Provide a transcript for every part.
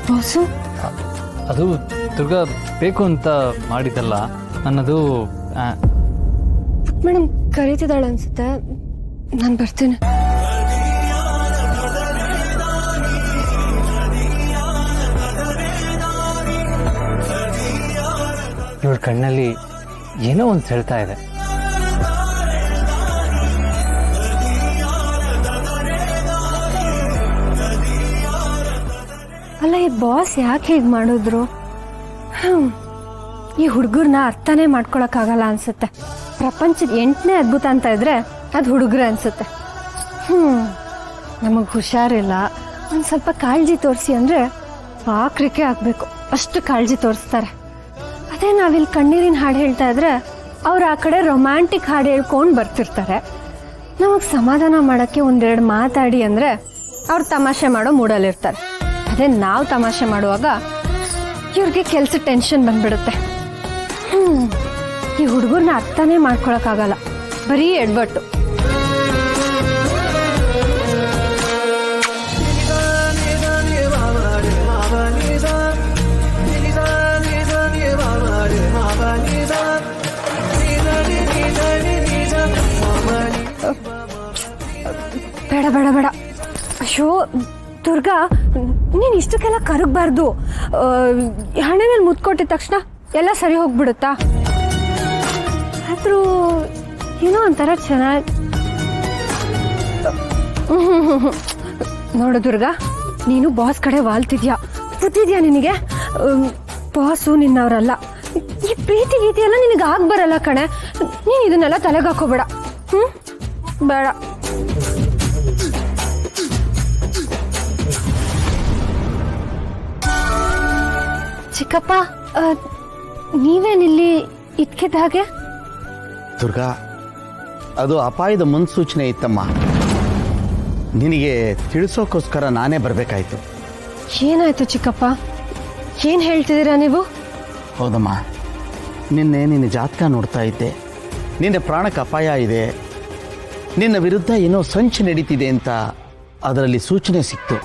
Boss ಅದು ದುರ್ಗಾ ಬೇಕು ಅಂತ ಮಾಡಿದ್ದಲ್ಲ. ನನ್ನದು ಮೇಡಮ್ ಕರೀತಿದ್ದಾಳೆ ಅನ್ಸುತ್ತೆ, ನಾನು ಬರ್ತೀನಿ. ಇವಳ ಕಣ್ಣಲ್ಲಿ ಏನೋ ಒಂದು ಸೆಳ್ತಾ ಇದೆ. ಅಲ್ಲ, ಈ ಬಾಸ್ ಯಾಕೆ ಹೀಗೆ ಮಾಡಿದ್ರು? ಈ ಹುಡುಗರ್ನ ಅರ್ಥನೇ ಮಾಡ್ಕೊಳಕ್ಕಾಗಲ್ಲ ಅನ್ಸುತ್ತೆ. ಪ್ರಪಂಚದ 8ನೇ ಅದ್ಭುತ ಅಂತ ಇದ್ರೆ ಅದು ಹುಡುಗರೇ ಅನ್ಸುತ್ತೆ. ನಮಗೆ ಹುಷಾರಿಲ್ಲ, ಒಂದು ಸ್ವಲ್ಪ ಕಾಳಜಿ ತೋರಿಸಿ ಅಂದರೆ ಆಕ್ರಿಕೆ ಆಗಬೇಕು, ಅಷ್ಟು ಕಾಳಜಿ ತೋರಿಸ್ತಾರೆ. ಅದೇ ನಾವಿಲ್ಲಿ ಕಣ್ಣೀರಿನ ಹಾಡು ಹೇಳ್ತಾ ಇದ್ರೆ ಅವ್ರು ಆ ಕಡೆ ರೊಮ್ಯಾಂಟಿಕ್ ಹಾಡು ಹೇಳ್ಕೊಂಡು ಬರ್ತಿರ್ತಾರೆ. ನಮಗೆ ಸಮಾಧಾನ ಮಾಡೋಕ್ಕೆ ಒಂದೆರಡು ಮಾತಾಡಿ ಅಂದರೆ ಅವ್ರು ತಮಾಷೆ ಮಾಡೋ ಮೂಡಲ್ಲಿರ್ತಾರೆ. ಅದೇ ನಾವು ತಮಾಷೆ ಮಾಡುವಾಗ ಇವ್ರಿಗೆ ಕೆಲಸ ಟೆನ್ಷನ್ ಬಂದ್ಬಿಡುತ್ತೆ. ಈ ಹುಡುಗರ್ನ ಅರ್ಥನೇ ಮಾಡ್ಕೊಳಕ್ಕಾಗಲ್ಲ, ಬರೀ ಎಡ್ಬಟ್ಟು. ಬೇಡ ಬೇಡ ಬೇಡ. ಅಯ್ಯೋ ದುರ್ಗಾ, ನೀನು ಇಷ್ಟಕ್ಕೆಲ್ಲ ಕರಗಬಾರ್ದು. ಹಣೆ ಮೇಲೆ ಮುತ್ಕೊಟ್ಟಿದ ತಕ್ಷಣ ಎಲ್ಲ ಸರಿ ಹೋಗ್ಬಿಡುತ್ತಾ? ಆದ್ರೂ ಏನೋ ಒಂಥರ ಚೆನ್ನಾಗಿ. ನೋಡು ದುರ್ಗಾ, ನೀನು ಬಾಸ್ ಕಡೆ ವಾಲ್ತಿದ್ಯಾ, ಗೊತ್ತಿದ್ಯಾ ನಿನಗೆ? ಬಾಸು ನಿನ್ನವರಲ್ಲ. ಈ ಪ್ರೀತಿ ಗೀತಿ ಎಲ್ಲ ನಿನಗೆ ಬರಲ್ಲ ಕಣೆ. ನೀನು ಇದನ್ನೆಲ್ಲ ತಲೆಗೆ ಹಾಕೋಬೇಡ. ಬೇಡ. ಚಿಕ್ಕಪ್ಪ, ನೀವೇನಿಲ್ಲಿ ಇದ್ಕಿದ್ದ ಹಾಗೆ? ದುರ್ಗಾ, ಅದು ಅಪಾಯದ ಮುನ್ಸೂಚನೆ ಇತ್ತಮ್ಮ. ನಿನಗೆ ತಿಳಿಸೋಕ್ಕೋಸ್ಕರ ನಾನೇ ಬರಬೇಕಾಯ್ತು. ಏನಾಯ್ತು ಚಿಕ್ಕಪ್ಪ? ಏನು ಹೇಳ್ತಿದ್ದೀರಾ ನೀವು? ಹೌದಮ್ಮ, ನಿನ್ನ ಜಾತಕ ನೋಡ್ತಾ ಇದ್ದೆ. ನಿನ್ನ ಪ್ರಾಣಕ್ಕೆ ಅಪಾಯ ಇದೆ, ನಿನ್ನ ವಿರುದ್ಧ ಏನೋ ಸಂಚು ನಡೀತಿದೆ ಅಂತ ಅದರಲ್ಲಿ ಸೂಚನೆ ಸಿಕ್ತು.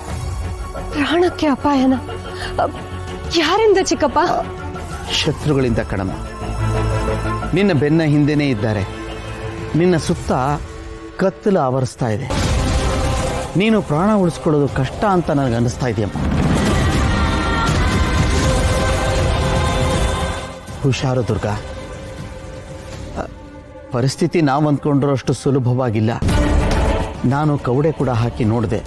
ಪ್ರಾಣಕ್ಕೆ ಅಪಾಯನ? ಯಾರಿಂದ ಚಿಕ್ಕಪ್ಪ? ಶತ್ರುಗಳಿಂದ ಕಣಮ್ಮ. ನಿನ್ನ ಬೆನ್ನ ಹಿಂದೆನೇ ಇದ್ದಾರೆ. ನಿನ್ನ ಸುತ್ತ ಕತ್ತಲು ಆವರಿಸ್ತಾ ಇದೆ. ನೀನು ಪ್ರಾಣ ಉಳಿಸ್ಕೊಳ್ಳೋದು ಕಷ್ಟ ಅಂತ ನನಗೆ ಅನ್ನಿಸ್ತಾ ಇದೆಯಮ್ಮ. ಹುಷಾರು ದುರ್ಗಾ, ಪರಿಸ್ಥಿತಿ ನಾವು ಅಂದ್ಕೊಂಡಿರೋಷ್ಟು ಸುಲಭವಾಗಿಲ್ಲ. ನಾನು ಕವಡೆ ಕೂಡ ಹಾಕಿ ನೋಡಿದೆ.